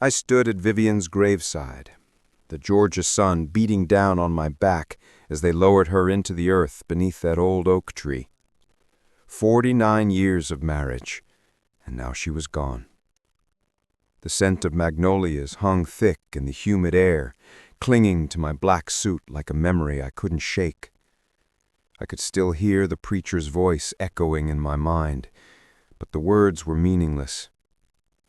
I stood at Vivian's graveside, the Georgia sun beating down on my back as they lowered her into the earth beneath that old oak tree. 49 years of marriage, and now she was gone. The scent of magnolias hung thick in the humid air, clinging to my black suit like a memory I couldn't shake. I could still hear the preacher's voice echoing in my mind, but the words were meaningless.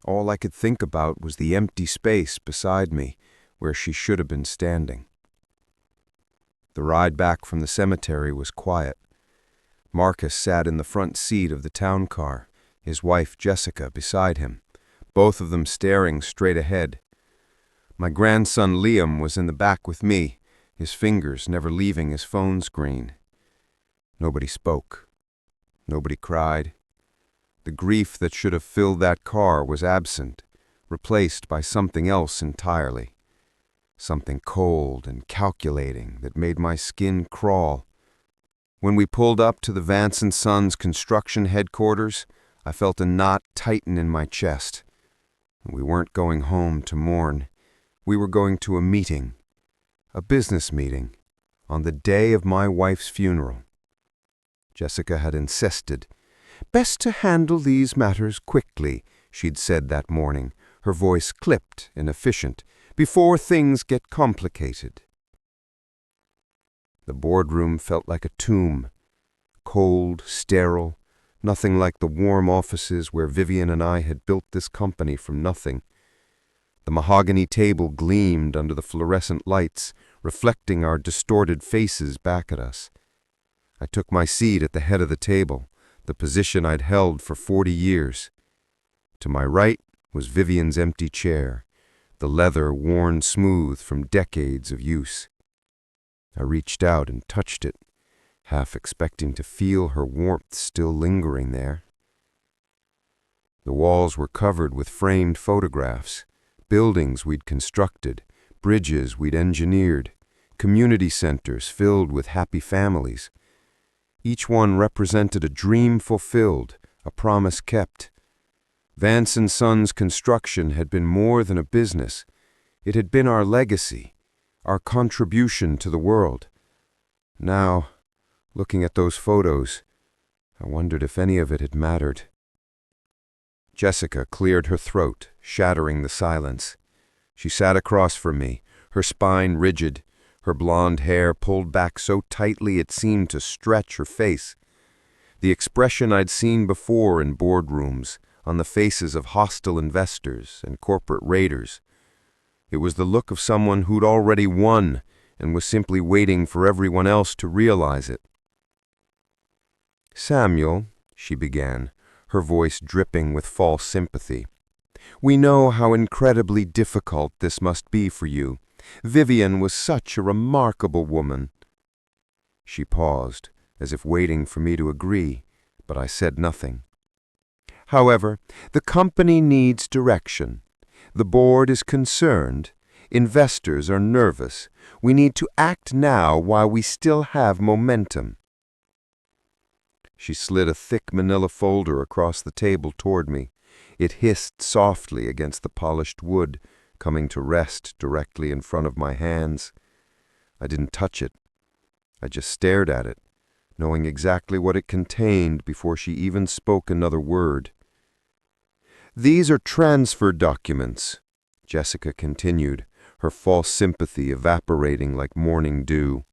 All I could think about was the empty space beside me where she should have been standing. The ride back from the cemetery was quiet. Marcus sat in the front seat of the town car, his wife Jessica beside him, both of them staring straight ahead. My grandson Liam was in the back with me, his fingers never leaving his phone screen. Nobody spoke. Nobody cried. The grief that should have filled that car was absent, replaced by something else entirely. Something cold and calculating that made my skin crawl. When we pulled up to the Vance & Sons construction headquarters, I felt a knot tighten in my chest. We weren't going home to mourn. We were going to a meeting, a business meeting, on the day of my wife's funeral. Jessica had insisted. "Best to handle these matters quickly," she'd said that morning, her voice clipped and efficient, "before things get complicated." The boardroom felt like a tomb, cold, sterile, nothing like the warm offices where Vivian and I had built this company from nothing. The mahogany table gleamed under the fluorescent lights, reflecting our distorted faces back at us. I took my seat at the head of the table, the position I'd held for 40 years. To my right was Vivian's empty chair, the leather worn smooth from decades of use. I reached out and touched it, half expecting to feel her warmth still lingering there. The walls were covered with framed photographs, buildings we'd constructed, bridges we'd engineered, community centers filled with happy families. Each one represented a dream fulfilled, a promise kept. Vance & Sons Construction had been more than a business. It had been our legacy, our contribution to the world. Now, looking at those photos, I wondered if any of it had mattered. Jessica cleared her throat, shattering the silence. She sat across from me, her spine rigid, her blonde hair pulled back so tightly it seemed to stretch her face. The expression I'd seen before in boardrooms, on the faces of hostile investors and corporate raiders. It was the look of someone who'd already won and was simply waiting for everyone else to realize it. "Samuel," she began, her voice dripping with false sympathy, "we know how incredibly difficult this must be for you. Vivian was such a remarkable woman." She paused, as if waiting for me to agree, but I said nothing. "However, the company needs direction. The board is concerned. Investors are nervous. We need to act now while we still have momentum." She slid a thick manila folder across the table toward me. It hissed softly against the polished wood, coming to rest directly in front of my hands. I didn't touch it. I just stared at it, knowing exactly what it contained before she even spoke another word. "These are transfer documents," Jessica continued, her false sympathy evaporating like morning dew.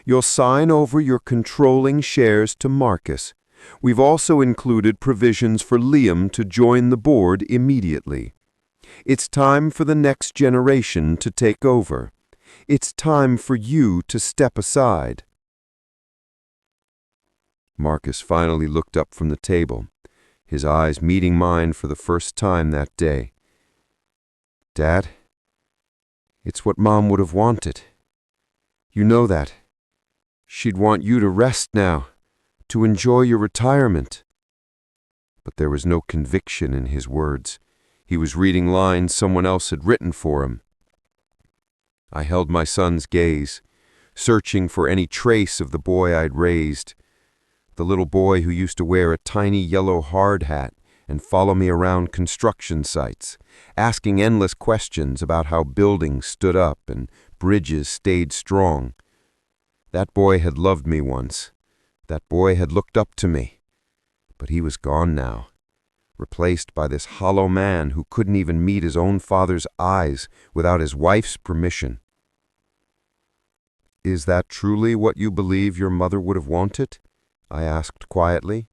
"You'll sign over your controlling shares to Marcus. We've also included provisions for Liam to join the board immediately. It's time for the next generation to take over. It's time for you to step aside." Marcus finally looked up from the table, his eyes meeting mine for the first time that day. "Dad, it's what Mom would have wanted. You know that. She'd want you to rest now, to enjoy your retirement." But there was no conviction in his words. He was reading lines someone else had written for him. I held my son's gaze, searching for any trace of the boy I'd raised, the little boy who used to wear a tiny yellow hard hat and follow me around construction sites, asking endless questions about how buildings stood up and bridges stayed strong. That boy had loved me once. That boy had looked up to me. But he was gone now, replaced by this hollow man who couldn't even meet his own father's eyes without his wife's permission. "Is that truly what you believe your mother would have wanted?" I asked quietly.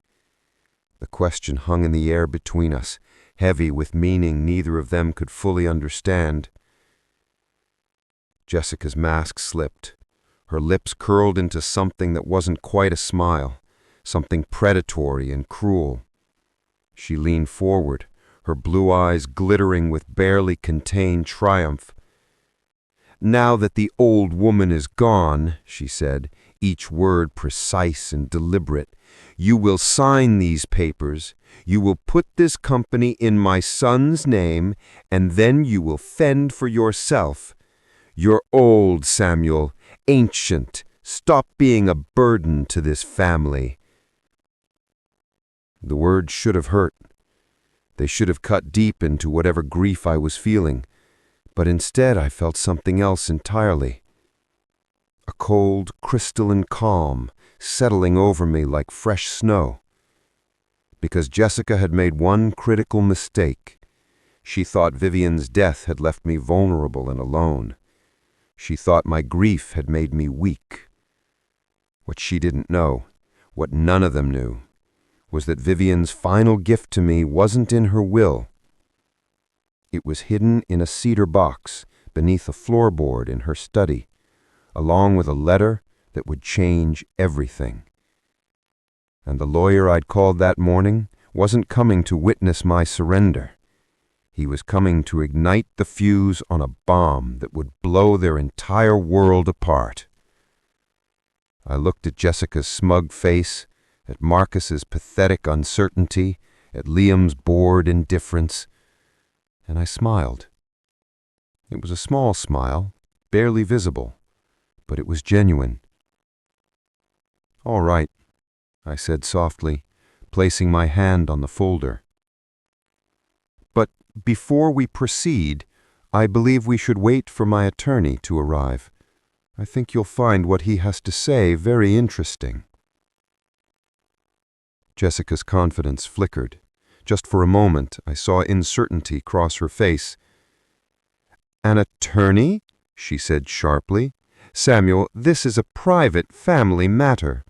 The question hung in the air between us, heavy with meaning neither of them could fully understand. Jessica's mask slipped. Her lips curled into something that wasn't quite a smile, something predatory and cruel. She leaned forward, her blue eyes glittering with barely contained triumph. "Now that the old woman is gone," she said, each word precise and deliberate, "you will sign these papers, you will put this company in my son's name, and then you will fend for yourself. You're old, Samuel, ancient. Stop being a burden to this family." The words should have hurt. They should have cut deep into whatever grief I was feeling, but instead I felt something else entirely. A cold, crystalline calm settling over me like fresh snow. Because Jessica had made one critical mistake. She thought Vivian's death had left me vulnerable and alone. She thought my grief had made me weak. What she didn't know, what none of them knew, was that Vivian's final gift to me wasn't in her will. It was hidden in a cedar box beneath a floorboard in her study, along with a letter that would change everything. And the lawyer I'd called that morning wasn't coming to witness my surrender. He was coming to ignite the fuse on a bomb that would blow their entire world apart. I looked at Jessica's smug face, at Marcus's pathetic uncertainty, at Liam's bored indifference, and I smiled. It was a small smile, barely visible, but it was genuine. "All right," I said softly, placing my hand on the folder. "But before we proceed, I believe we should wait for my attorney to arrive. I think you'll find what he has to say very interesting." Jessica's confidence flickered. Just for a moment, I saw uncertainty cross her face. "An attorney?" she said sharply. "Samuel, this is a private family matter."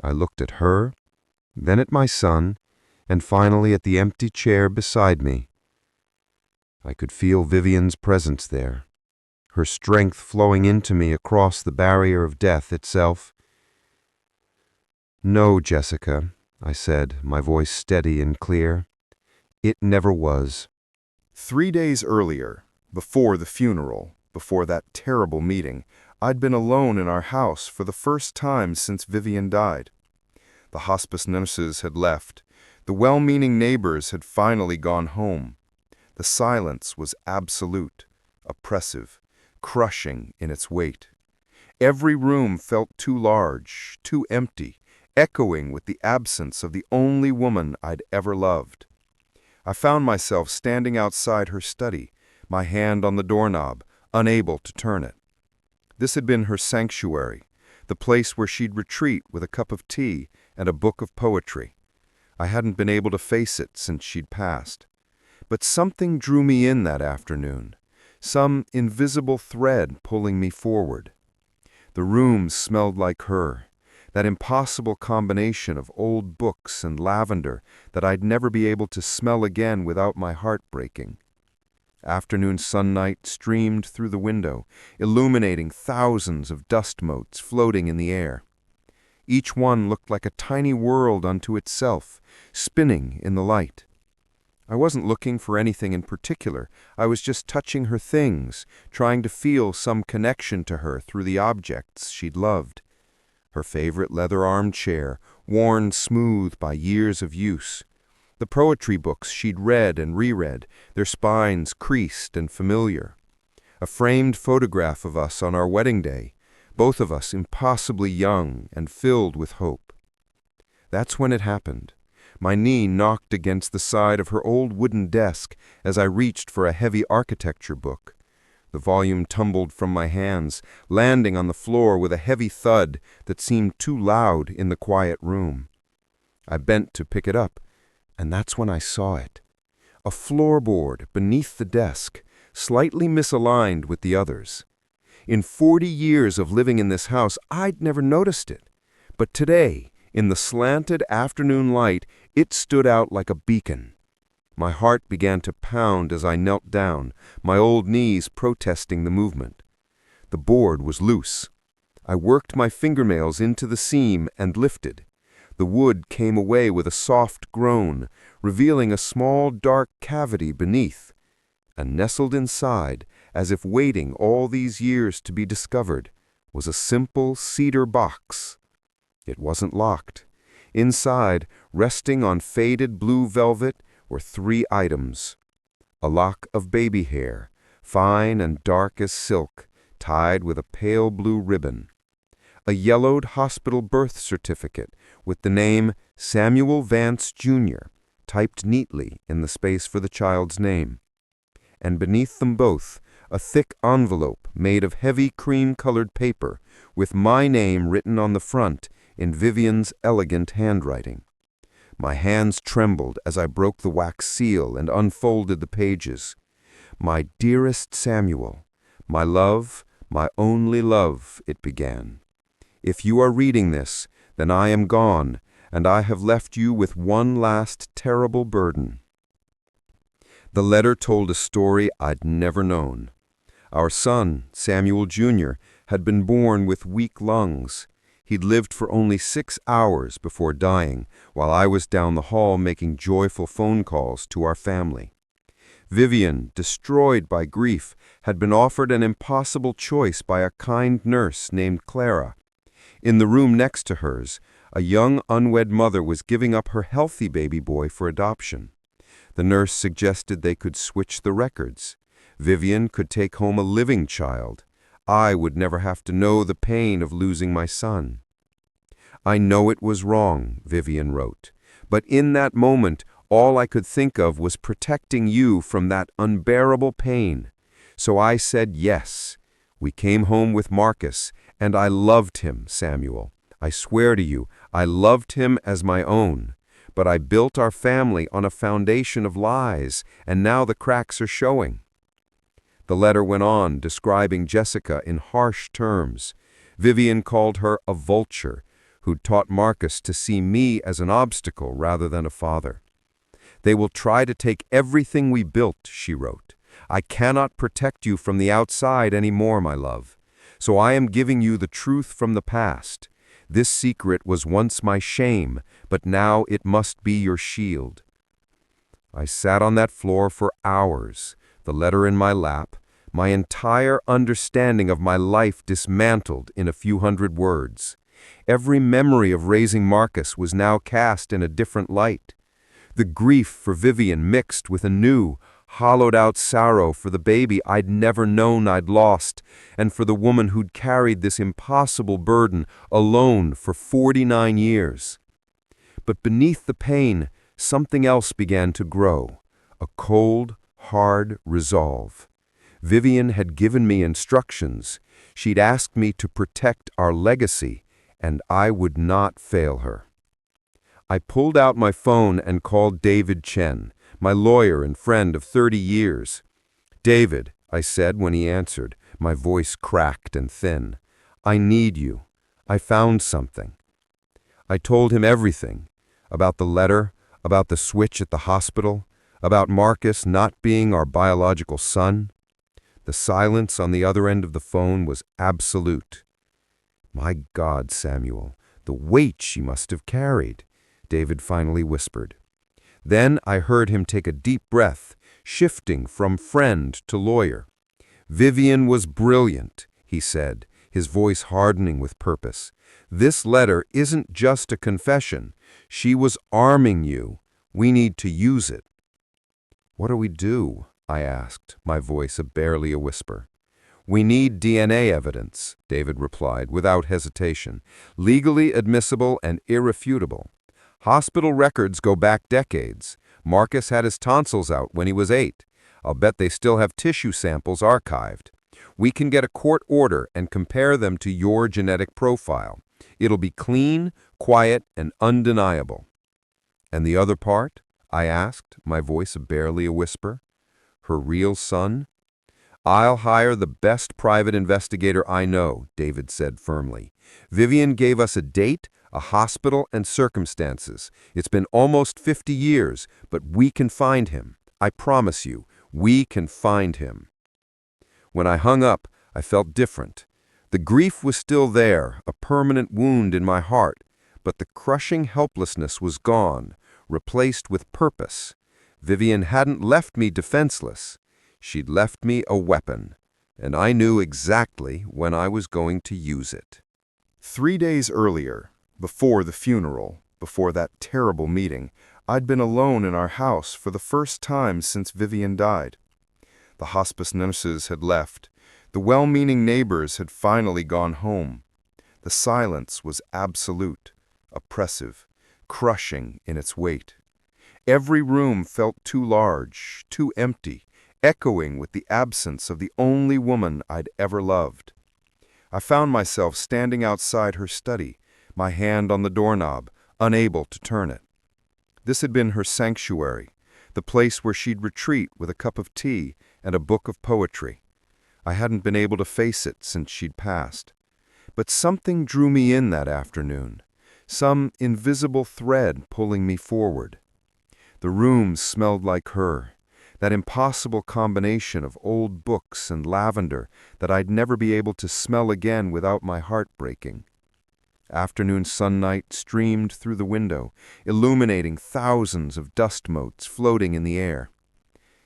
I looked at her, then at my son, and finally at the empty chair beside me. I could feel Vivian's presence there, her strength flowing into me across the barrier of death itself. "No, Jessica," I said, my voice steady and clear. "It never was." 3 days earlier, before the funeral, before that terrible meeting, I'd been alone in our house for the first time since Vivian died. The hospice nurses had left. The well-meaning neighbors had finally gone home. The silence was absolute, oppressive, crushing in its weight. Every room felt too large, too empty, echoing with the absence of the only woman I'd ever loved. I found myself standing outside her study, my hand on the doorknob, unable to turn it. This had been her sanctuary, the place where she'd retreat with a cup of tea and a book of poetry. I hadn't been able to face it since she'd passed. But something drew me in that afternoon, some invisible thread pulling me forward. The room smelled like her, that impossible combination of old books and lavender that I'd never be able to smell again without my heart breaking. Afternoon sunlight streamed through the window, illuminating thousands of dust motes floating in the air. Each one looked like a tiny world unto itself, spinning in the light. I wasn't looking for anything in particular. I was just touching her things, trying to feel some connection to her through the objects she'd loved. Her favorite leather armchair, worn smooth by years of use. The poetry books she'd read and reread, their spines creased and familiar. A framed photograph of us on our wedding day, both of us impossibly young and filled with hope. That's when it happened. My knee knocked against the side of her old wooden desk as I reached for a heavy architecture book. The volume tumbled from my hands, landing on the floor with a heavy thud that seemed too loud in the quiet room. I bent to pick it up, and that's when I saw it. A floorboard beneath the desk, slightly misaligned with the others. In 40 years of living in this house, I'd never noticed it. But today, in the slanted afternoon light, it stood out like a beacon. My heart began to pound as I knelt down, my old knees protesting the movement. The board was loose. I worked my fingernails into the seam and lifted. The wood came away with a soft groan, revealing a small dark cavity beneath. And nestled inside, as if waiting all these years to be discovered, was a simple cedar box. It wasn't locked. Inside, resting on faded blue velvet, were 3 items. A lock of baby hair, fine and dark as silk, tied with a pale blue ribbon. A yellowed hospital birth certificate with the name Samuel Vance, Jr., typed neatly in the space for the child's name. And beneath them both, a thick envelope made of heavy cream-colored paper with my name written on the front in Vivian's elegant handwriting. My hands trembled as I broke the wax seal and unfolded the pages. "My dearest Samuel, my love, my only love," it began. "If you are reading this, then I am gone, and I have left you with one last terrible burden." The letter told a story I'd never known. Our son, Samuel Jr., had been born with weak lungs. He'd lived for only 6 hours before dying, while I was down the hall making joyful phone calls to our family. Vivian, destroyed by grief, had been offered an impossible choice by a kind nurse named Clara. In the room next to hers, a young unwed mother was giving up her healthy baby boy for adoption. The nurse suggested they could switch the records. Vivian could take home a living child. I would never have to know the pain of losing my son. "I know it was wrong," Vivian wrote, "but in that moment, all I could think of was protecting you from that unbearable pain. So I said yes. We came home with Marcus, and I loved him, Samuel. I swear to you, I loved him as my own. But I built our family on a foundation of lies, and now the cracks are showing." The letter went on, describing Jessica in harsh terms. Vivian called her a vulture, who'd taught Marcus to see me as an obstacle rather than a father. "They will try to take everything we built," she wrote. "I cannot protect you from the outside anymore, my love. So I am giving you the truth from the past. This secret was once my shame, but now it must be your shield." I sat on that floor for hours, the letter in my lap, my entire understanding of my life dismantled in a few hundred words. Every memory of raising Marcus was now cast in a different light. The grief for Vivian mixed with a new, hollowed-out sorrow for the baby I'd never known I'd lost, and for the woman who'd carried this impossible burden alone for 49 years. But beneath the pain, something else began to grow, a cold, hard resolve. Vivian had given me instructions. She'd asked me to protect our legacy, and I would not fail her. I pulled out my phone and called David Chen, my lawyer and friend of 30 years. "David," I said when he answered, my voice cracked and thin, "I need you. I found something." I told him everything, about the letter, about the switch at the hospital, about Marcus not being our biological son. The silence on the other end of the phone was absolute. "My God, Samuel, the weight she must have carried," David finally whispered. Then I heard him take a deep breath, shifting from friend to lawyer. "Vivian was brilliant," he said, his voice hardening with purpose. "This letter isn't just a confession. She was arming you. We need to use it." "What do we do?" I asked, my voice barely a whisper. "We need DNA evidence," David replied without hesitation, "legally admissible and irrefutable. Hospital records go back decades. Marcus had his tonsils out when he was 8. I'll bet they still have tissue samples archived. We can get a court order and compare them to your genetic profile. It'll be clean, quiet, and undeniable. And the other part? I asked, my voice barely a whisper. Her real son? I'll hire the best private investigator I know, David said firmly. Vivian gave us a date, a hospital, and circumstances. It's been almost 50 years, but we can find him. I promise you, we can find him. When I hung up, I felt different. The grief was still there, a permanent wound in my heart, but the crushing helplessness was gone, replaced with purpose. Vivian hadn't left me defenseless. She'd left me a weapon, and I knew exactly when I was going to use it. 3 days earlier, before the funeral, before that terrible meeting, I'd been alone in our house for the first time since Vivian died. The hospice nurses had left. The well-meaning neighbors had finally gone home. The silence was absolute, oppressive, crushing in its weight. Every room felt too large, too empty, echoing with the absence of the only woman I'd ever loved. I found myself standing outside her study, my hand on the doorknob, unable to turn it. This had been her sanctuary, the place where she'd retreat with a cup of tea and a book of poetry. I hadn't been able to face it since she'd passed. But something drew me in that afternoon, some invisible thread pulling me forward. The room smelled like her, that impossible combination of old books and lavender that I'd never be able to smell again without my heart breaking. Afternoon sunlight streamed through the window, illuminating thousands of dust motes floating in the air.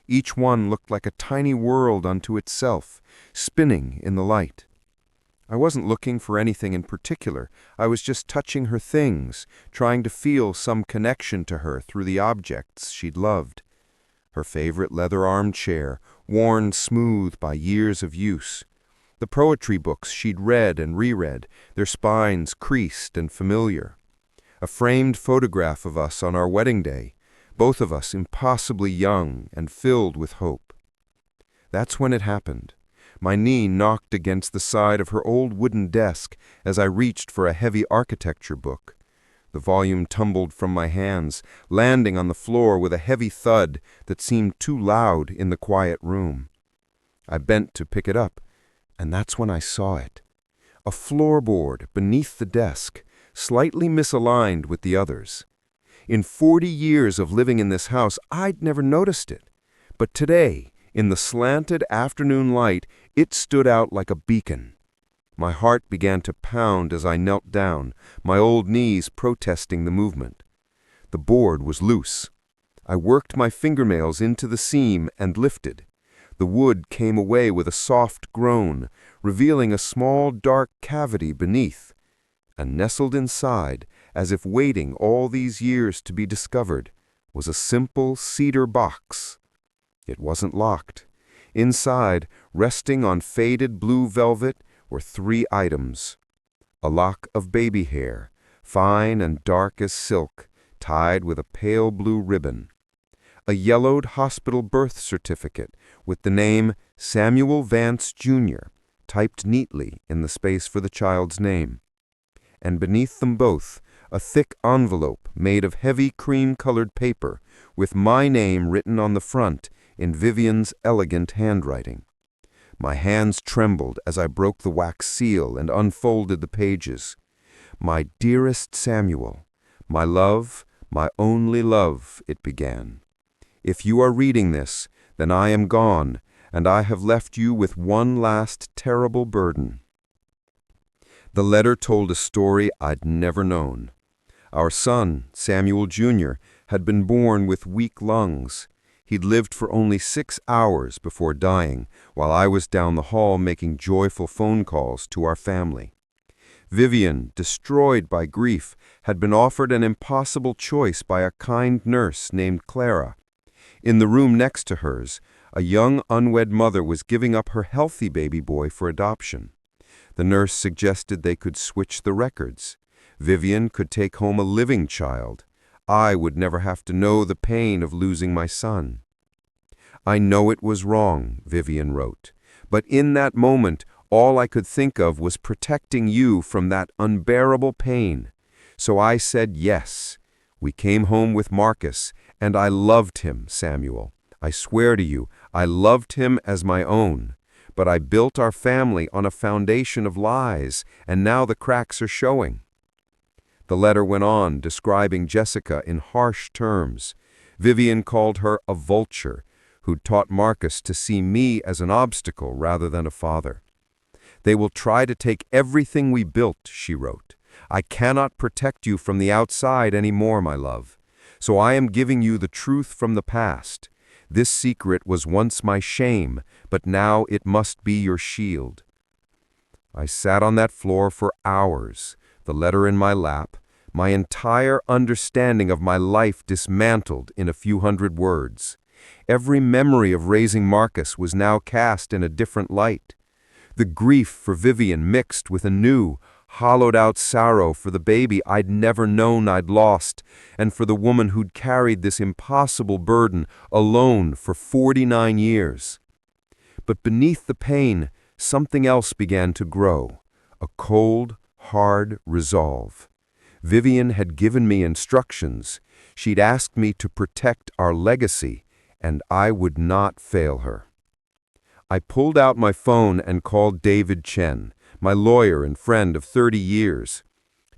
Each one looked like a tiny world unto itself, spinning in the light. I wasn't looking for anything in particular. I was just touching her things, trying to feel some connection to her through the objects she'd loved. Her favorite leather armchair, worn smooth by years of use. The poetry books she'd read and reread, their spines creased and familiar. A framed photograph of us on our wedding day, both of us impossibly young and filled with hope. That's when it happened. My knee knocked against the side of her old wooden desk as I reached for a heavy architecture book. The volume tumbled from my hands, landing on the floor with a heavy thud that seemed too loud in the quiet room. I bent to pick it up, and that's when I saw it. A floorboard beneath the desk, slightly misaligned with the others. In 40 years of living in this house, I'd never noticed it. But today, in the slanted afternoon light, it stood out like a beacon. My heart began to pound as I knelt down, my old knees protesting the movement. The board was loose. I worked my fingernails into the seam and lifted. The wood came away with a soft groan, revealing a small dark cavity beneath. And nestled inside, as if waiting all these years to be discovered, was a simple cedar box. It wasn't locked. Inside, resting on faded blue velvet, were 3 items. A lock of baby hair, fine and dark as silk, tied with a pale blue ribbon. A yellowed hospital birth certificate with the name Samuel Vance, Jr., typed neatly in the space for the child's name. And beneath them both, a thick envelope made of heavy cream-colored paper with my name written on the front in Vivian's elegant handwriting. My hands trembled as I broke the wax seal and unfolded the pages. "My dearest Samuel, my love, my only love," it began. "If you are reading this, then I am gone, and I have left you with one last terrible burden." The letter told a story I'd never known. Our son, Samuel Jr., had been born with weak lungs. He'd lived for only 6 hours before dying, while I was down the hall making joyful phone calls to our family. Vivian, destroyed by grief, had been offered an impossible choice by a kind nurse named Clara. In the room next to hers, a young unwed mother was giving up her healthy baby boy for adoption. The nurse suggested they could switch the records. Vivian could take home a living child. I would never have to know the pain of losing my son. I know it was wrong, Vivian wrote, but in that moment, all I could think of was protecting you from that unbearable pain. So I said yes. We came home with Marcus, and I loved him, Samuel. I swear to you, I loved him as my own. But I built our family on a foundation of lies, and now the cracks are showing. The letter went on, describing Jessica in harsh terms. Vivian called her a vulture, who'd taught Marcus to see me as an obstacle rather than a father. They will try to take everything we built, she wrote. I cannot protect you from the outside anymore, my love. So I am giving you the truth from the past. This secret was once my shame, but now it must be your shield. I sat on that floor for hours, the letter in my lap, my entire understanding of my life dismantled in a few hundred words. Every memory of raising Marcus was now cast in a different light. The grief for Vivian mixed with a new, hollowed-out sorrow for the baby I'd never known I'd lost, and for the woman who'd carried this impossible burden alone for 49 years. But beneath the pain, something else began to grow, a cold, hard resolve. Vivian had given me instructions. She'd asked me to protect our legacy, and I would not fail her. I pulled out my phone and called David Chen, my lawyer and friend of 30 years.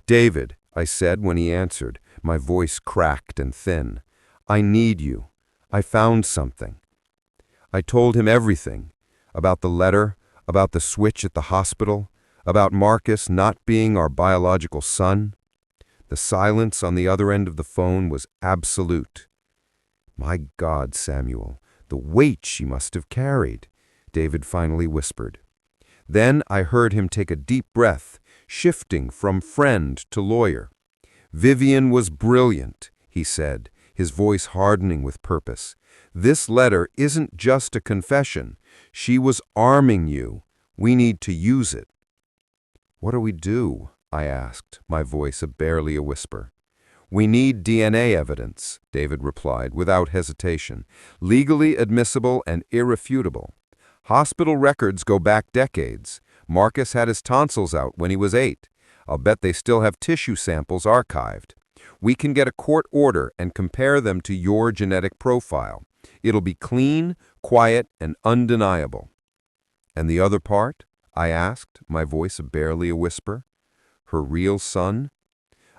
"David," I said when he answered, my voice cracked and thin, "I need you. I found something." I told him everything, about the letter, about the switch at the hospital, about Marcus not being our biological son. The silence on the other end of the phone was absolute. "My God, Samuel, the weight she must have carried," David finally whispered. Then I heard him take a deep breath, shifting from friend to lawyer. "Vivian was brilliant," he said, his voice hardening with purpose. "This letter isn't just a confession. She was arming you. We need to use it." "What do we do?" I asked, my voice barely a whisper. "We need DNA evidence," David replied without hesitation, "legally admissible and irrefutable. Hospital records go back decades. Marcus had his tonsils out when he was 8. I'll bet they still have tissue samples archived. We can get a court order and compare them to your genetic profile. It'll be clean, quiet, and undeniable." "And the other part?" I asked, my voice barely a whisper. "Her real son?"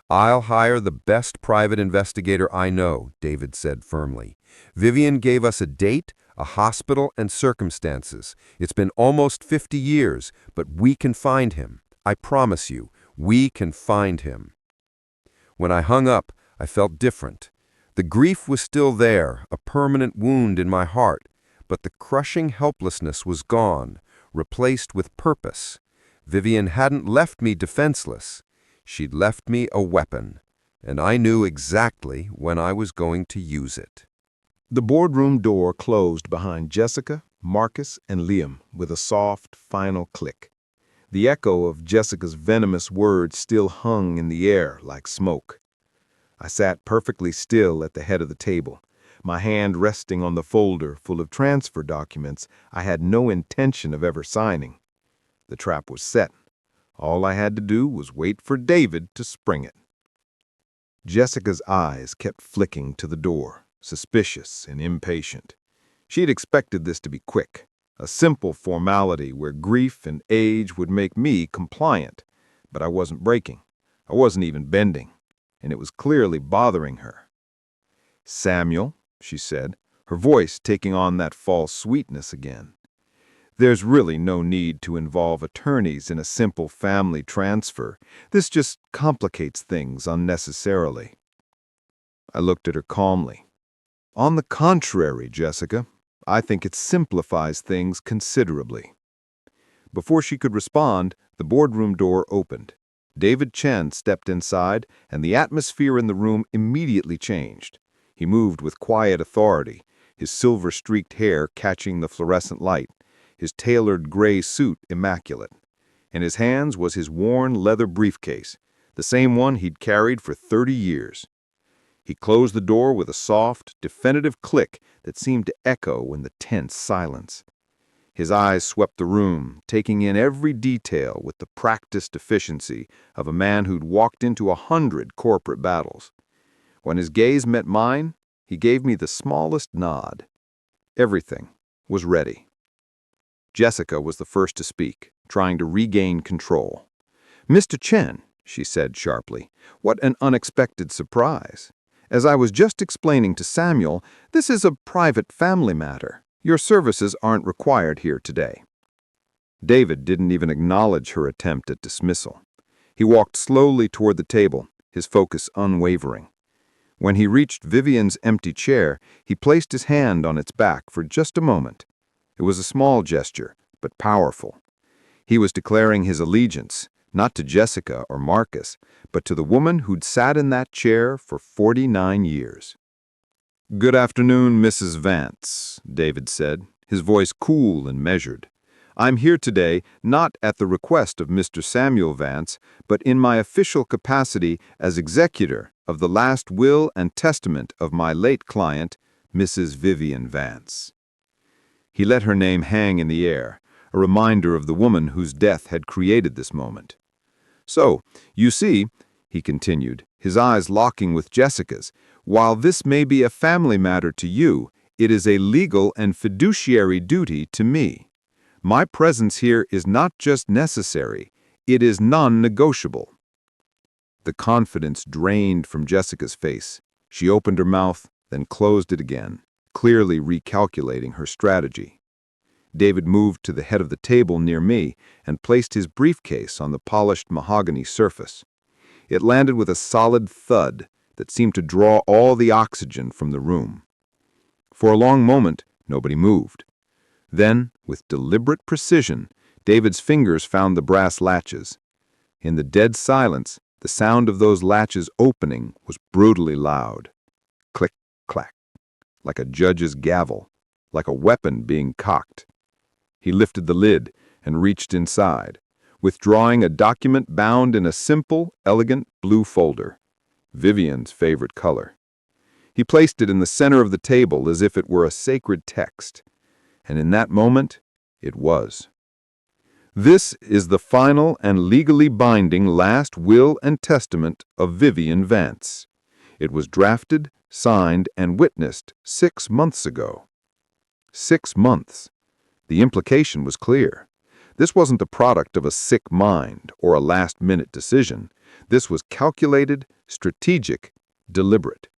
"I'll hire the best private investigator I know," David said firmly. "Vivian gave us a date, a hospital, and circumstances. It's been almost 50 years, but we can find him. I promise you, we can find him." When I hung up, I felt different. The grief was still there, a permanent wound in my heart, but the crushing helplessness was gone, replaced with purpose. Vivian hadn't left me defenseless. She'd left me a weapon, and I knew exactly when I was going to use it. The boardroom door closed behind Jessica, Marcus, and Liam with a soft, final click. The echo of Jessica's venomous words still hung in the air like smoke. I sat perfectly still at the head of the table, my hand resting on the folder full of transfer documents I had no intention of ever signing. The trap was set. All I had to do was wait for David to spring it. Jessica's eyes kept flicking to the door, suspicious and impatient. She had expected this to be quick, a simple formality where grief and age would make me compliant. But I wasn't breaking. I wasn't even bending, and it was clearly bothering her. "Samuel," she said, her voice taking on that false sweetness again, "there's really no need to involve attorneys in a simple family transfer. This just complicates things unnecessarily." I looked at her calmly. "On the contrary, Jessica, I think it simplifies things considerably." Before she could respond, the boardroom door opened. David Chen stepped inside, and the atmosphere in the room immediately changed. He moved with quiet authority, his silver-streaked hair catching the fluorescent light, his tailored gray suit immaculate. In his hands was his worn leather briefcase, the same one he'd carried for 30 years. He closed the door with a soft, definitive click that seemed to echo in the tense silence. His eyes swept the room, taking in every detail with the practiced efficiency of a man who'd walked into 100 corporate battles. When his gaze met mine, he gave me the smallest nod. Everything was ready. Jessica was the first to speak, trying to regain control. "Mr. Chen," she said sharply, "what an unexpected surprise. As I was just explaining to Samuel, this is a private family matter. Your services aren't required here today." David didn't even acknowledge her attempt at dismissal. He walked slowly toward the table, his focus unwavering. When he reached Vivian's empty chair, he placed his hand on its back for just a moment. It was a small gesture, but powerful. He was declaring his allegiance, not to Jessica or Marcus, but to the woman who'd sat in that chair for 49 years. "Good afternoon, Mrs. Vance," David said, his voice cool and measured. "I'm here today not at the request of Mr. Samuel Vance, but in my official capacity as executor of the last will and testament of my late client, Mrs. Vivian Vance." He let her name hang in the air, a reminder of the woman whose death had created this moment. "So, you see," he continued, his eyes locking with Jessica's, "while this may be a family matter to you, it is a legal and fiduciary duty to me. My presence here is not just necessary, it is non-negotiable." The confidence drained from Jessica's face. She opened her mouth, then closed it again, clearly recalculating her strategy. David moved to the head of the table near me and placed his briefcase on the polished mahogany surface. It landed with a solid thud that seemed to draw all the oxygen from the room. For a long moment, nobody moved. Then, with deliberate precision, David's fingers found the brass latches. In the dead silence, the sound of those latches opening was brutally loud. Click, clack, like a judge's gavel, like a weapon being cocked. He lifted the lid and reached inside, withdrawing a document bound in a simple, elegant blue folder, Vivian's favorite color. He placed it in the center of the table as if it were a sacred text, and in that moment, it was. "This is the final and legally binding last will and testament of Vivian Vance. It was drafted, signed, and witnessed 6 months ago." 6 months. The implication was clear. This wasn't the product of a sick mind or a last-minute decision. This was calculated, strategic, deliberate.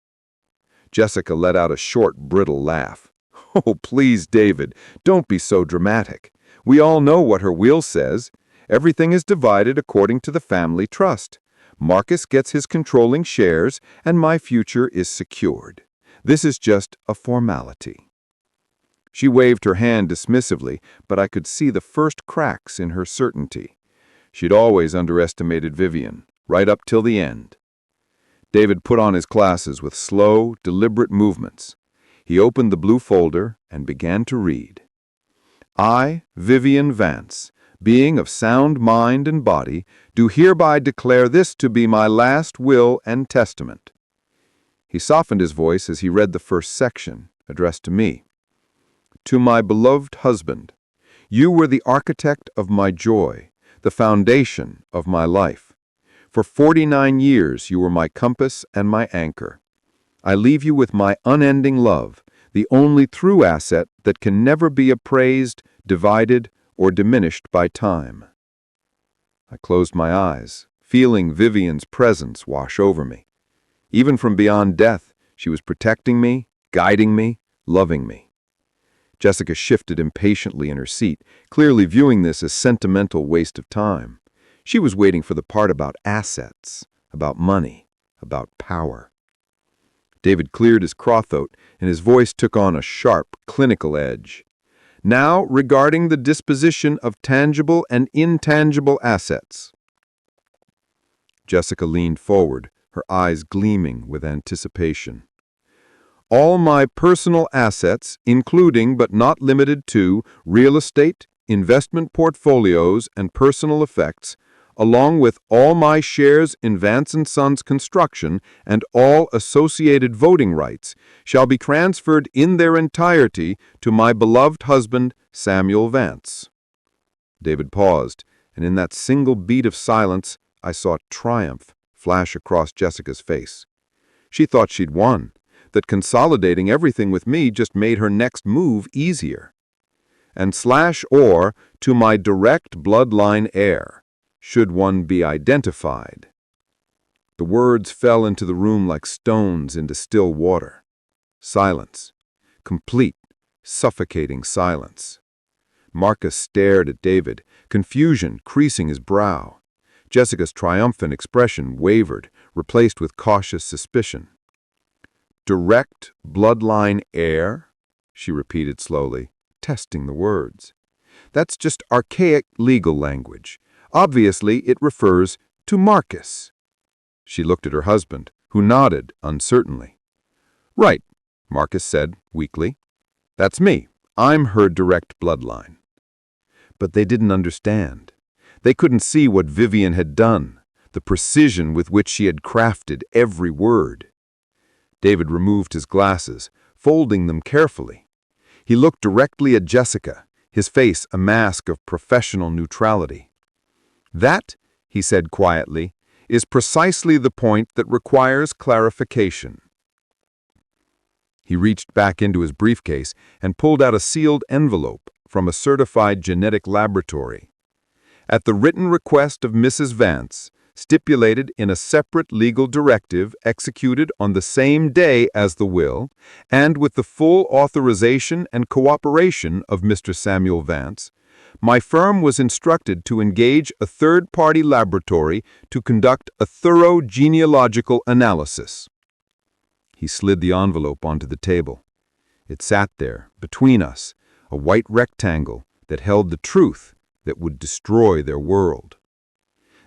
Jessica let out a short, brittle laugh. "Oh, please, David, don't be so dramatic. We all know what her will says. Everything is divided according to the family trust. Marcus gets his controlling shares, and my future is secured. This is just a formality." She waved her hand dismissively, but I could see the first cracks in her certainty. She'd always underestimated Vivian, right up till the end. David put on his glasses with slow, deliberate movements. He opened the blue folder and began to read. "I, Vivian Vance, being of sound mind and body, do hereby declare this to be my last will and testament." He softened his voice as he read the first section, addressed to me. "To my beloved husband, you were the architect of my joy, the foundation of my life. For 49 years you were my compass and my anchor. I leave you with my unending love, the only true asset that can never be appraised, divided, or diminished by time." I closed my eyes, feeling Vivian's presence wash over me. Even from beyond death, she was protecting me, guiding me, loving me. Jessica shifted impatiently in her seat, clearly viewing this as sentimental waste of time. She was waiting for the part about assets, about money, about power. David cleared his throat, and his voice took on a sharp, clinical edge. "Now, regarding the disposition of tangible and intangible assets." Jessica leaned forward, her eyes gleaming with anticipation. "All my personal assets, including but not limited to real estate, investment portfolios, and personal effects, along with all my shares in Vance & Sons construction and all associated voting rights, shall be transferred in their entirety to my beloved husband, Samuel Vance." David paused, and in that single beat of silence, I saw triumph flash across Jessica's face. She thought she'd won, that consolidating everything with me just made her next move easier. "And /or to my direct bloodline heir, should one be identified." The words fell into the room like stones into still water. Silence. Complete, suffocating silence. Marcus stared at David, confusion creasing his brow. Jessica's triumphant expression wavered, replaced with cautious suspicion. "Direct bloodline heir?" she repeated slowly, testing the words. "That's just archaic legal language. Obviously, it refers to Marcus." She looked at her husband, who nodded uncertainly. "Right," Marcus said weakly. "That's me. I'm her direct bloodline." But they didn't understand. They couldn't see what Vivian had done, the precision with which she had crafted every word. David removed his glasses, folding them carefully. He looked directly at Jessica, his face a mask of professional neutrality. "That," he said quietly, "is precisely the point that requires clarification." He reached back into his briefcase and pulled out a sealed envelope from a certified genetic laboratory. At the written request of Mrs. Vance, stipulated in a separate legal directive executed on the same day as the will, and with the full authorization and cooperation of Mr. Samuel Vance, my firm was instructed to engage a third-party laboratory to conduct a thorough genealogical analysis. He slid the envelope onto the table. It sat there, between us, a white rectangle that held the truth that would destroy their world.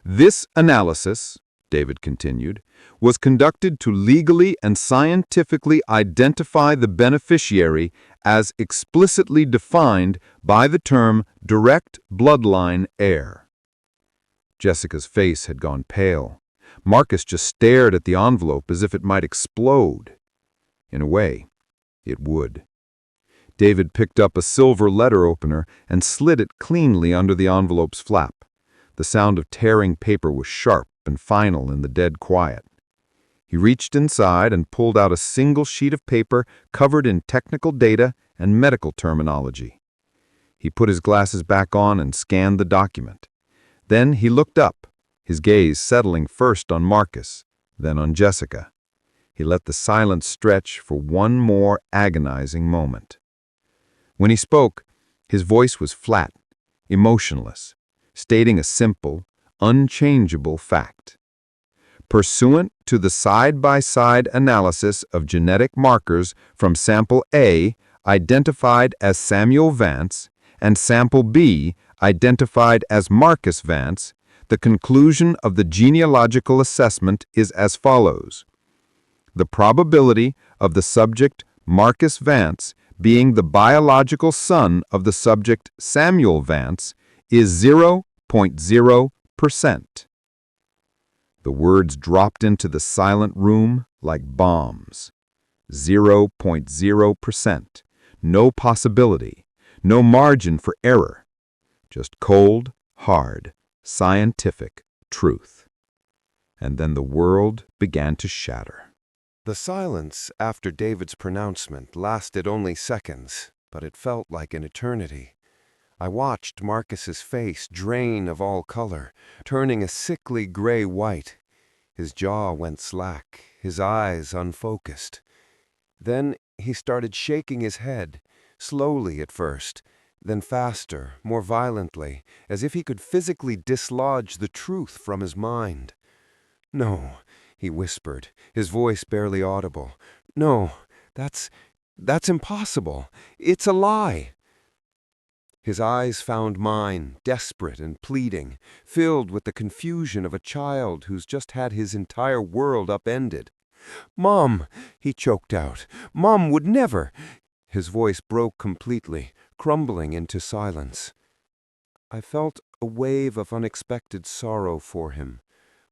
"This analysis," David continued, "was conducted to legally and scientifically identify the beneficiary as explicitly defined by the term direct bloodline heir." Jessica's face had gone pale. Marcus just stared at the envelope as if it might explode. In a way, it would. David picked up a silver letter opener and slid it cleanly under the envelope's flap. The sound of tearing paper was sharp and final in the dead quiet. He reached inside and pulled out a single sheet of paper covered in technical data and medical terminology. He put his glasses back on and scanned the document. Then he looked up, his gaze settling first on Marcus, then on Jessica. He let the silence stretch for one more agonizing moment. When he spoke, his voice was flat, emotionless, stating a simple, unchangeable fact. "Pursuant to the side-by-side analysis of genetic markers from sample A, identified as Samuel Vance, and sample B, identified as Marcus Vance, the conclusion of the genealogical assessment is as follows. The probability of the subject Marcus Vance being the biological son of the subject Samuel Vance is 0.0%. The words dropped into the silent room like bombs. 0.0%. No possibility. No margin for error. Just cold, hard, scientific truth. And then the world began to shatter. The silence after David's pronouncement lasted only seconds, but it felt like an eternity. I watched Marcus's face drain of all color, turning a sickly gray-white. His jaw went slack, his eyes unfocused. Then he started shaking his head, slowly at first, then faster, more violently, as if he could physically dislodge the truth from his mind. "No," he whispered, his voice barely audible. "No, that's impossible. It's a lie." His eyes found mine, desperate and pleading, filled with the confusion of a child who's just had his entire world upended. "Mom," he choked out. "Mom would never." His voice broke completely, crumbling into silence. I felt a wave of unexpected sorrow for him.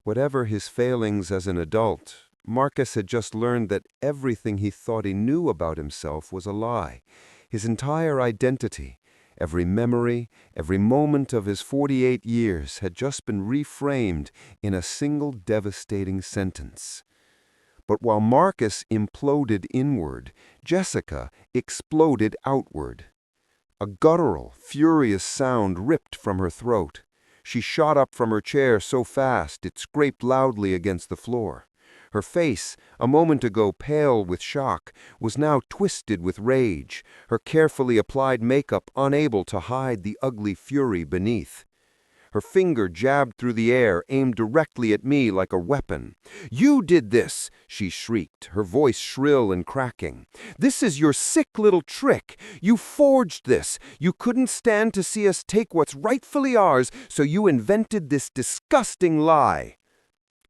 Whatever his failings as an adult, Marcus had just learned that everything he thought he knew about himself was a lie. His entire identity, every memory, every moment of his 48 years had just been reframed in a single devastating sentence. But while Marcus imploded inward, Jessica exploded outward. A guttural, furious sound ripped from her throat. She shot up from her chair so fast it scraped loudly against the floor. Her face, a moment ago pale with shock, was now twisted with rage, her carefully applied makeup unable to hide the ugly fury beneath. Her finger jabbed through the air, aimed directly at me like a weapon. "You did this!" she shrieked, her voice shrill and cracking. "This is your sick little trick! You forged this! You couldn't stand to see us take what's rightfully ours, so you invented this disgusting lie!"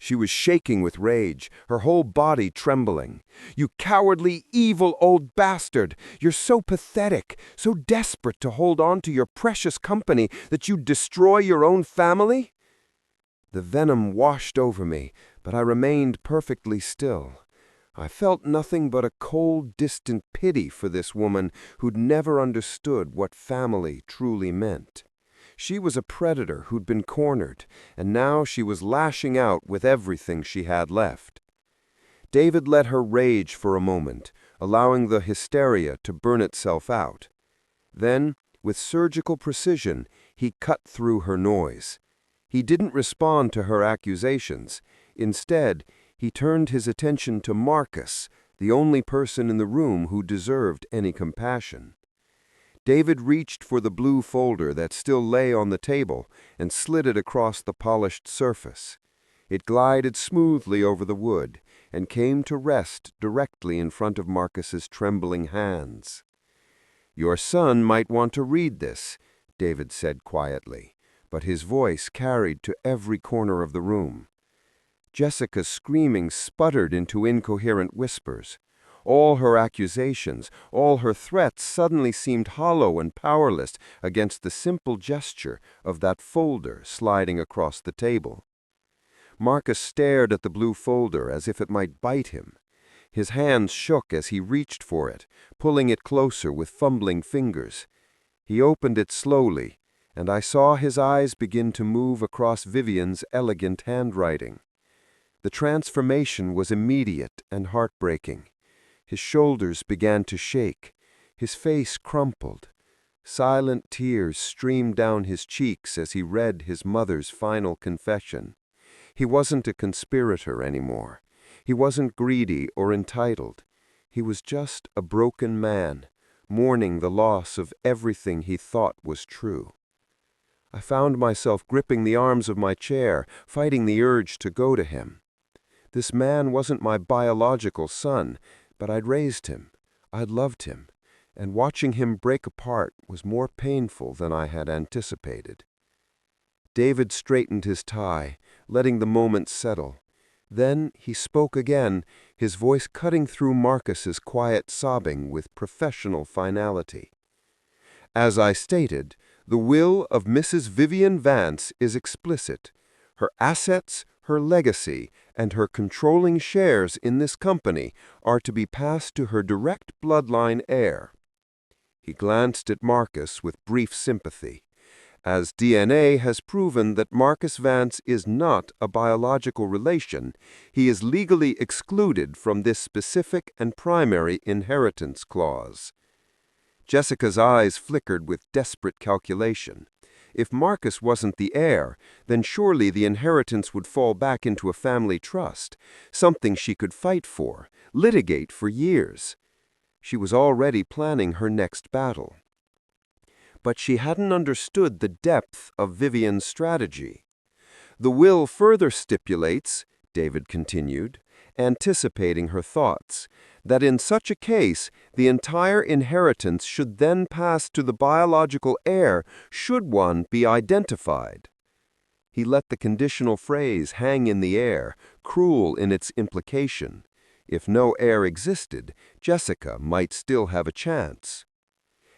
She was shaking with rage, her whole body trembling. "You cowardly, evil old bastard! You're so pathetic, so desperate to hold on to your precious company that you'd destroy your own family?" The venom washed over me, but I remained perfectly still. I felt nothing but a cold, distant pity for this woman who'd never understood what family truly meant. She was a predator who'd been cornered, and now she was lashing out with everything she had left. David let her rage for a moment, allowing the hysteria to burn itself out. Then, with surgical precision, he cut through her noise. He didn't respond to her accusations. Instead, he turned his attention to Marcus, the only person in the room who deserved any compassion. David reached for the blue folder that still lay on the table and slid it across the polished surface. It glided smoothly over the wood and came to rest directly in front of Marcus's trembling hands. "Your son might want to read this," David said quietly, but his voice carried to every corner of the room. Jessica's screaming sputtered into incoherent whispers. All her accusations, all her threats suddenly seemed hollow and powerless against the simple gesture of that folder sliding across the table. Marcus stared at the blue folder as if it might bite him. His hands shook as he reached for it, pulling it closer with fumbling fingers. He opened it slowly, and I saw his eyes begin to move across Vivian's elegant handwriting. The transformation was immediate and heartbreaking. His shoulders began to shake. His face crumpled. Silent tears streamed down his cheeks as he read his mother's final confession. He wasn't a conspirator anymore. He wasn't greedy or entitled. He was just a broken man, mourning the loss of everything he thought was true. I found myself gripping the arms of my chair, fighting the urge to go to him. This man wasn't my biological son, but I'd raised him, I'd loved him, and watching him break apart was more painful than I had anticipated. David straightened his tie, letting the moment settle. Then he spoke again, his voice cutting through Marcus's quiet sobbing with professional finality. "As I stated, the will of Mrs. Vivian Vance is explicit. Her assets, her legacy, and her controlling shares in this company are to be passed to her direct bloodline heir." He glanced at Marcus with brief sympathy. As DNA has proven that Marcus Vance is not a biological relation, he is legally excluded from this specific and primary inheritance clause. Jessica's eyes flickered with desperate calculation. If Marcus wasn't the heir, then surely the inheritance would fall back into a family trust, something she could fight for, litigate for years. She was already planning her next battle. But she hadn't understood the depth of Vivian's strategy. "The will further stipulates," David continued, anticipating her thoughts, "that in such a case, the entire inheritance should then pass to the biological heir should one be identified." He let the conditional phrase hang in the air, cruel in its implication. If no heir existed, Jessica might still have a chance.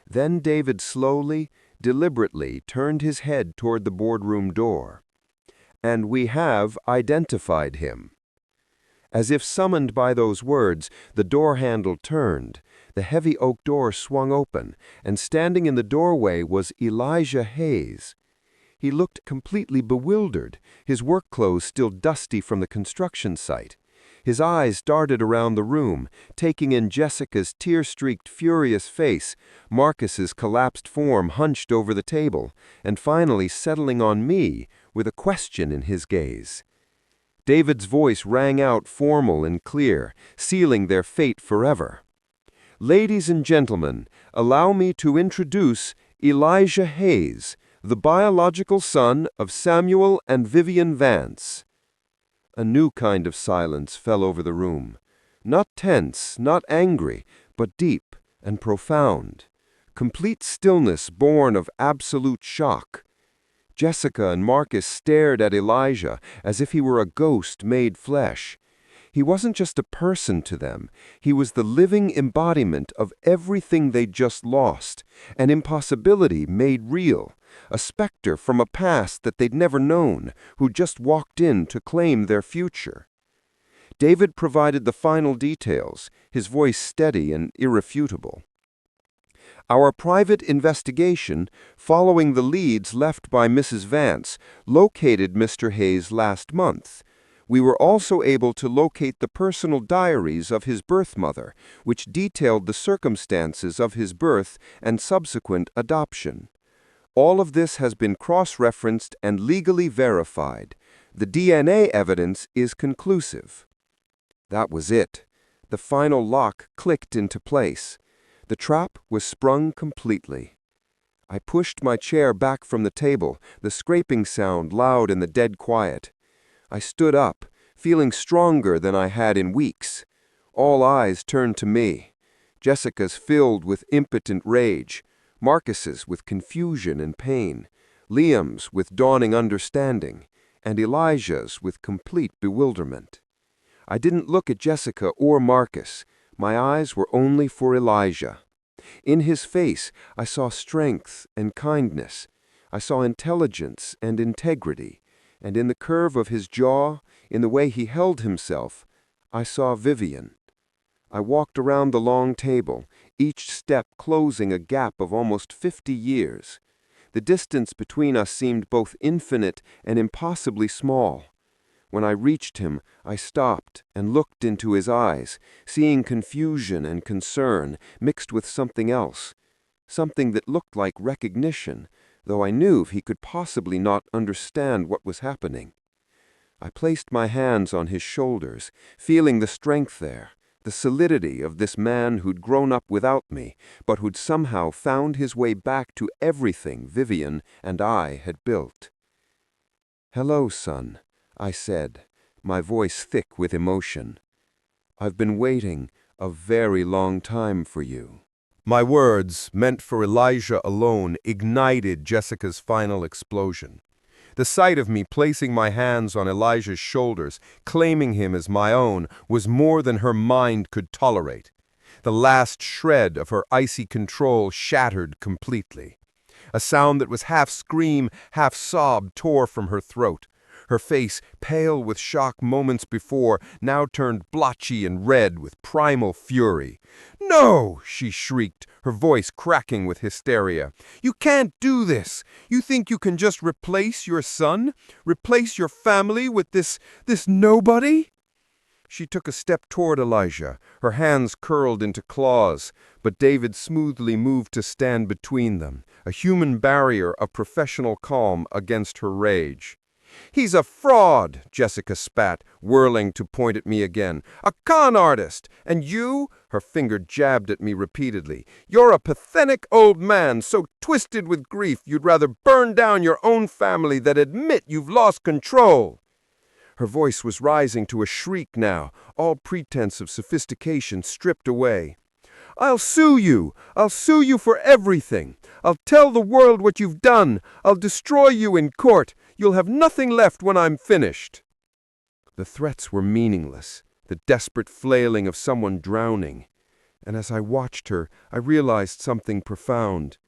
Then David slowly, deliberately turned his head toward the boardroom door. "And we have identified him." As if summoned by those words, the door handle turned, the heavy oak door swung open, and standing in the doorway was Elijah Hayes. He looked completely bewildered, his work clothes still dusty from the construction site. His eyes darted around the room, taking in Jessica's tear-streaked, furious face, Marcus's collapsed form hunched over the table, and finally settling on me with a question in his gaze. David's voice rang out formal and clear, sealing their fate forever. "Ladies and gentlemen, allow me to introduce Elijah Hayes, the biological son of Samuel and Vivian Vance." A new kind of silence fell over the room. Not tense, not angry, but deep and profound. Complete stillness born of absolute shock. Jessica and Marcus stared at Elijah as if he were a ghost made flesh. He wasn't just a person to them. He was the living embodiment of everything they'd just lost, an impossibility made real, a specter from a past that they'd never known, who just walked in to claim their future. David provided the final details, his voice steady and irrefutable. "Our private investigation, following the leads left by Mrs. Vance, located Mr. Hayes last month. We were also able to locate the personal diaries of his birth mother, which detailed the circumstances of his birth and subsequent adoption. All of this has been cross-referenced and legally verified. The DNA evidence is conclusive." That was it. The final lock clicked into place. The trap was sprung completely. I pushed my chair back from the table, the scraping sound loud in the dead quiet. I stood up, feeling stronger than I had in weeks. All eyes turned to me. Jessica's filled with impotent rage, Marcus's with confusion and pain, Liam's with dawning understanding, and Elijah's with complete bewilderment. I didn't look at Jessica or Marcus. My eyes were only for Elijah. In his face, I saw strength and kindness. I saw intelligence and integrity. And in the curve of his jaw, in the way he held himself, I saw Vivian. I walked around the long table, each step closing a gap of almost 50 years. The distance between us seemed both infinite and impossibly small. When I reached him, I stopped and looked into his eyes, seeing confusion and concern mixed with something else, something that looked like recognition, though I knew he could possibly not understand what was happening. I placed my hands on his shoulders, feeling the strength there, the solidity of this man who'd grown up without me, but who'd somehow found his way back to everything Vivian and I had built. "Hello, son," I said, my voice thick with emotion. "I've been waiting a very long time for you." My words, meant for Elijah alone, ignited Jessica's final explosion. The sight of me placing my hands on Elijah's shoulders, claiming him as my own, was more than her mind could tolerate. The last shred of her icy control shattered completely. A sound that was half scream, half sob tore from her throat. Her face, pale with shock moments before, now turned blotchy and red with primal fury. "No!" she shrieked, her voice cracking with hysteria. "You can't do this! You think you can just replace your son? Replace your family with this nobody?" She took a step toward Elijah, her hands curled into claws, but David smoothly moved to stand between them, a human barrier of professional calm against her rage. "He's a fraud," Jessica spat, whirling to point at me again. "A con artist! And you," her finger jabbed at me repeatedly, "you're a pathetic old man, so twisted with grief you'd rather burn down your own family than admit you've lost control." Her voice was rising to a shriek now, all pretense of sophistication stripped away. "I'll sue you! I'll sue you for everything! I'll tell the world what you've done! I'll destroy you in court! You'll have nothing left when I'm finished!" The threats were meaningless, the desperate flailing of someone drowning. And as I watched her, I realized something profound.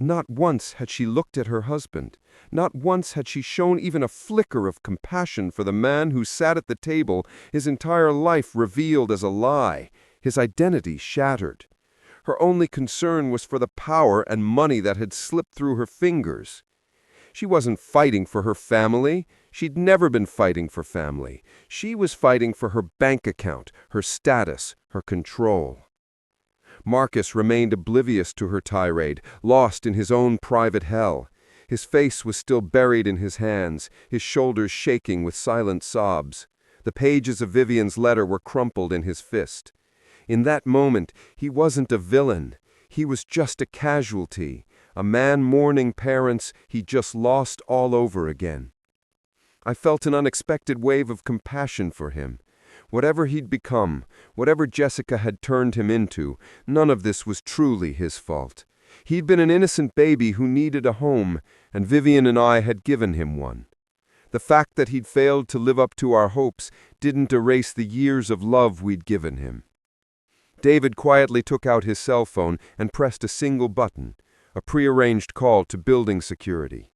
Not once had she looked at her husband. Not once had she shown even a flicker of compassion for the man who sat at the table, his entire life revealed as a lie, his identity shattered. Her only concern was for the power and money that had slipped through her fingers. She wasn't fighting for her family. She'd never been fighting for family. She was fighting for her bank account, her status, her control. Marcus remained oblivious to her tirade, lost in his own private hell. His face was still buried in his hands, his shoulders shaking with silent sobs. The pages of Vivian's letter were crumpled in his fist. In that moment, he wasn't a villain. He was just a casualty, a man mourning parents he just lost all over again. I felt an unexpected wave of compassion for him. Whatever he'd become, whatever Jessica had turned him into, none of this was truly his fault. He'd been an innocent baby who needed a home, and Vivian and I had given him one. The fact that he'd failed to live up to our hopes didn't erase the years of love we'd given him. David quietly took out his cell phone and pressed a single button, a prearranged call to building security.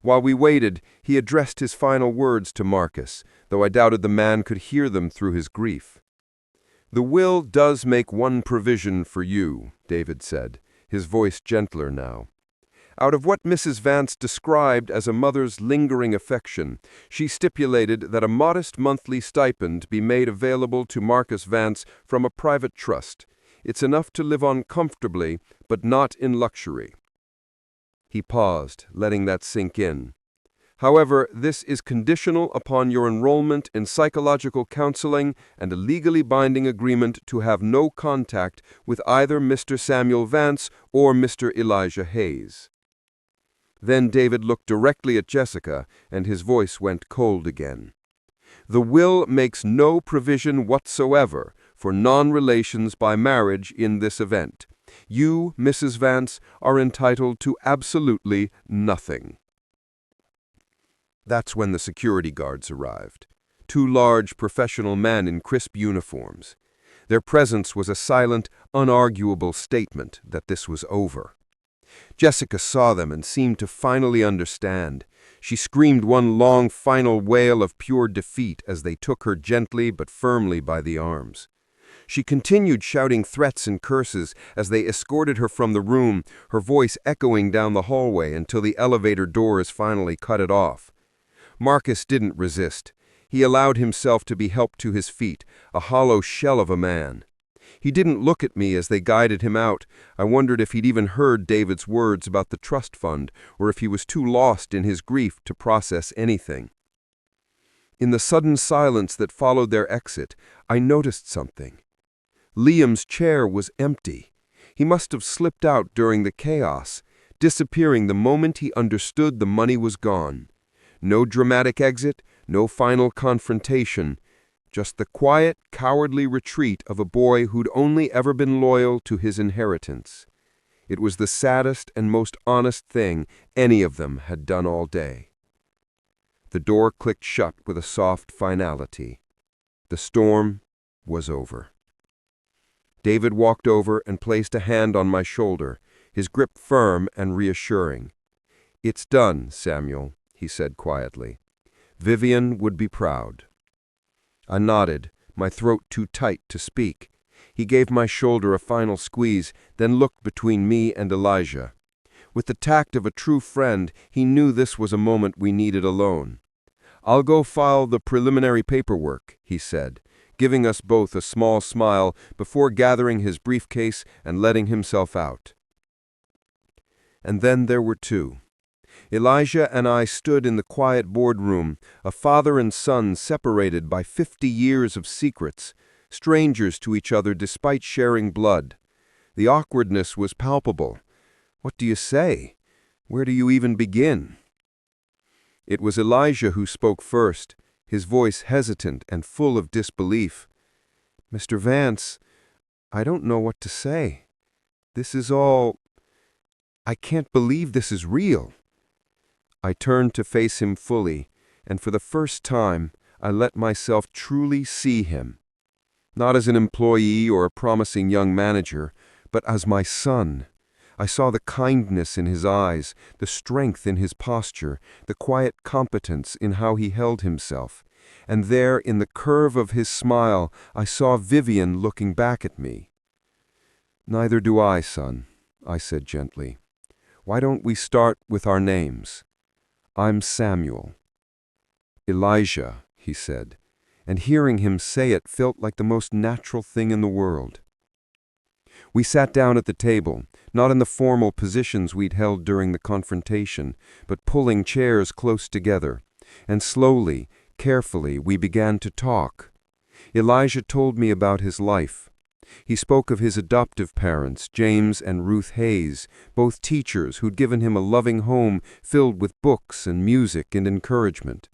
While we waited, he addressed his final words to Marcus, though I doubted the man could hear them through his grief. "The will does make one provision for you," David said, his voice gentler now. Out of what Mrs. Vance described as a mother's lingering affection, she stipulated that a modest monthly stipend be made available to Marcus Vance from a private trust. It's enough to live on comfortably, but not in luxury. He paused, letting that sink in. "However, this is conditional upon your enrollment in psychological counseling and a legally binding agreement to have no contact with either Mr. Samuel Vance or Mr. Elijah Hayes." Then David looked directly at Jessica, and his voice went cold again. "The will makes no provision whatsoever for non-relations by marriage in this event. You, Mrs. Vance, are entitled to absolutely nothing." That's when the security guards arrived. Two large professional men in crisp uniforms. Their presence was a silent, unarguable statement that this was over. Jessica saw them and seemed to finally understand. She screamed one long final wail of pure defeat as they took her gently but firmly by the arms. She continued shouting threats and curses as they escorted her from the room, her voice echoing down the hallway until the elevator doors finally cut it off. Marcus didn't resist. He allowed himself to be helped to his feet, a hollow shell of a man. He didn't look at me as they guided him out. I wondered if he'd even heard David's words about the trust fund, or if he was too lost in his grief to process anything. In the sudden silence that followed their exit, I noticed something. Liam's chair was empty. He must have slipped out during the chaos, disappearing the moment he understood the money was gone. No dramatic exit, no final confrontation, just the quiet, cowardly retreat of a boy who'd only ever been loyal to his inheritance. It was the saddest and most honest thing any of them had done all day. The door clicked shut with a soft finality. The storm was over. David walked over and placed a hand on my shoulder, his grip firm and reassuring. "It's done, Samuel," he said quietly. "Vivian would be proud." I nodded, my throat too tight to speak. He gave my shoulder a final squeeze, then looked between me and Elijah. With the tact of a true friend, he knew this was a moment we needed alone. "I'll go file the preliminary paperwork," he said, giving us both a small smile before gathering his briefcase and letting himself out. And then there were two. Elijah and I stood in the quiet boardroom, a father and son separated by 50 years of secrets, strangers to each other despite sharing blood. The awkwardness was palpable. What do you say? Where do you even begin? It was Elijah who spoke first, his voice hesitant and full of disbelief. "Mr. Vance, I don't know what to say. This is all... I can't believe this is real." I turned to face him fully, and for the first time, I let myself truly see him. Not as an employee or a promising young manager, but as my son. I saw the kindness in his eyes, the strength in his posture, the quiet competence in how he held himself. And there, in the curve of his smile, I saw Vivian looking back at me. "Neither do I, son," I said gently. "Why don't we start with our names? I'm Samuel." "Elijah," he said, and hearing him say it felt like the most natural thing in the world. We sat down at the table, not in the formal positions we'd held during the confrontation, but pulling chairs close together, and slowly, carefully, we began to talk. Elijah told me about his life. He spoke of his adoptive parents, James and Ruth Hayes, both teachers who'd given him a loving home filled with books and music and encouragement.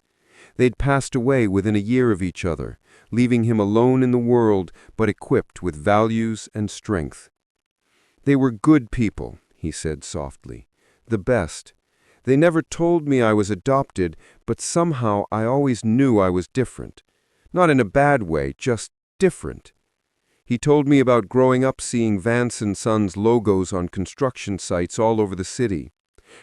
They'd passed away within a year of each other, leaving him alone in the world but equipped with values and strength. "They were good people," he said softly. "The best. They never told me I was adopted, but somehow I always knew I was different. Not in a bad way, just different." He told me about growing up seeing Vance & Sons logos on construction sites all over the city,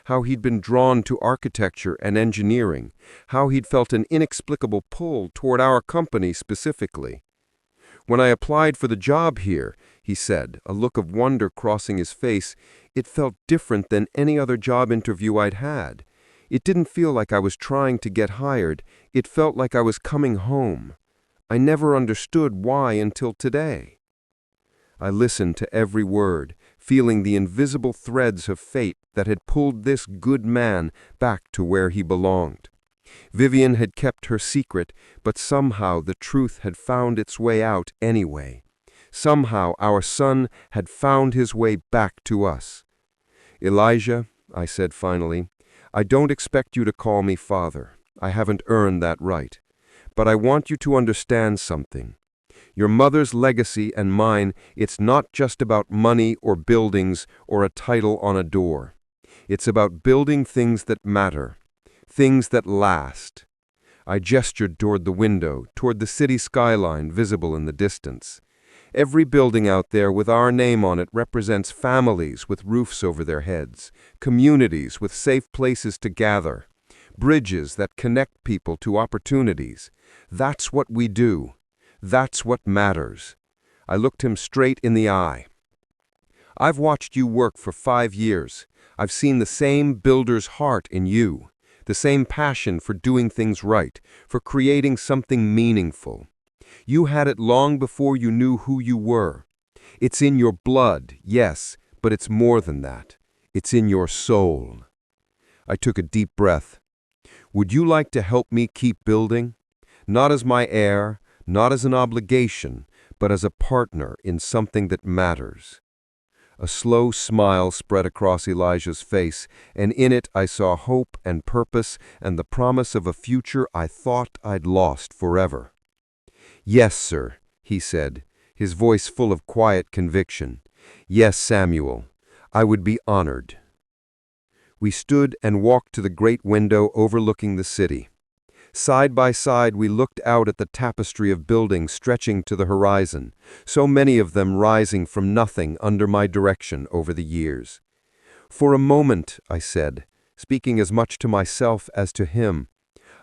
how he'd been drawn to architecture and engineering, how he'd felt an inexplicable pull toward our company specifically. "When I applied for the job here," he said, a look of wonder crossing his face, "it felt different than any other job interview I'd had. It didn't feel like I was trying to get hired, it felt like I was coming home. I never understood why until today." I listened to every word, feeling the invisible threads of fate that had pulled this good man back to where he belonged. Vivian had kept her secret, but somehow the truth had found its way out anyway. Somehow our son had found his way back to us. "Elijah," I said finally, "I don't expect you to call me father. I haven't earned that right. But I want you to understand something. Your mother's legacy and mine, it's not just about money or buildings or a title on a door. It's about building things that matter, things that last." I gestured toward the window, toward the city skyline visible in the distance. "Every building out there with our name on it represents families with roofs over their heads, communities with safe places to gather, bridges that connect people to opportunities. That's what we do. That's what matters." I looked him straight in the eye. "I've watched you work for 5 years. I've seen the same builder's heart in you, the same passion for doing things right, for creating something meaningful. You had it long before you knew who you were. It's in your blood, yes, but it's more than that. It's in your soul." I took a deep breath. "Would you like to help me keep building? Not as my heir, not as an obligation, but as a partner in something that matters." A slow smile spread across Elijah's face, and in it I saw hope and purpose and the promise of a future I thought I'd lost forever. "Yes, sir," he said, his voice full of quiet conviction. "Yes, Samuel, I would be honored." We stood and walked to the great window overlooking the city. Side by side we looked out at the tapestry of buildings stretching to the horizon, so many of them rising from nothing under my direction over the years. "For a moment," I said, speaking as much to myself as to him,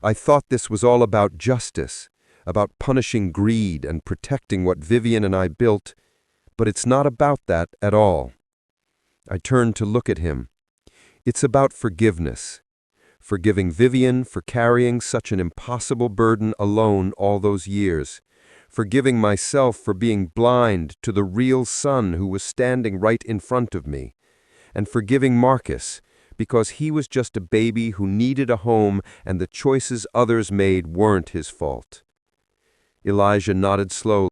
"I thought this was all about justice, about punishing greed and protecting what Vivian and I built, but it's not about that at all." I turned to look at him. "It's about forgiveness. Forgiving Vivian for carrying such an impossible burden alone all those years. Forgiving myself for being blind to the real son who was standing right in front of me. And forgiving Marcus, because he was just a baby who needed a home and the choices others made weren't his fault." Elijah nodded slowly.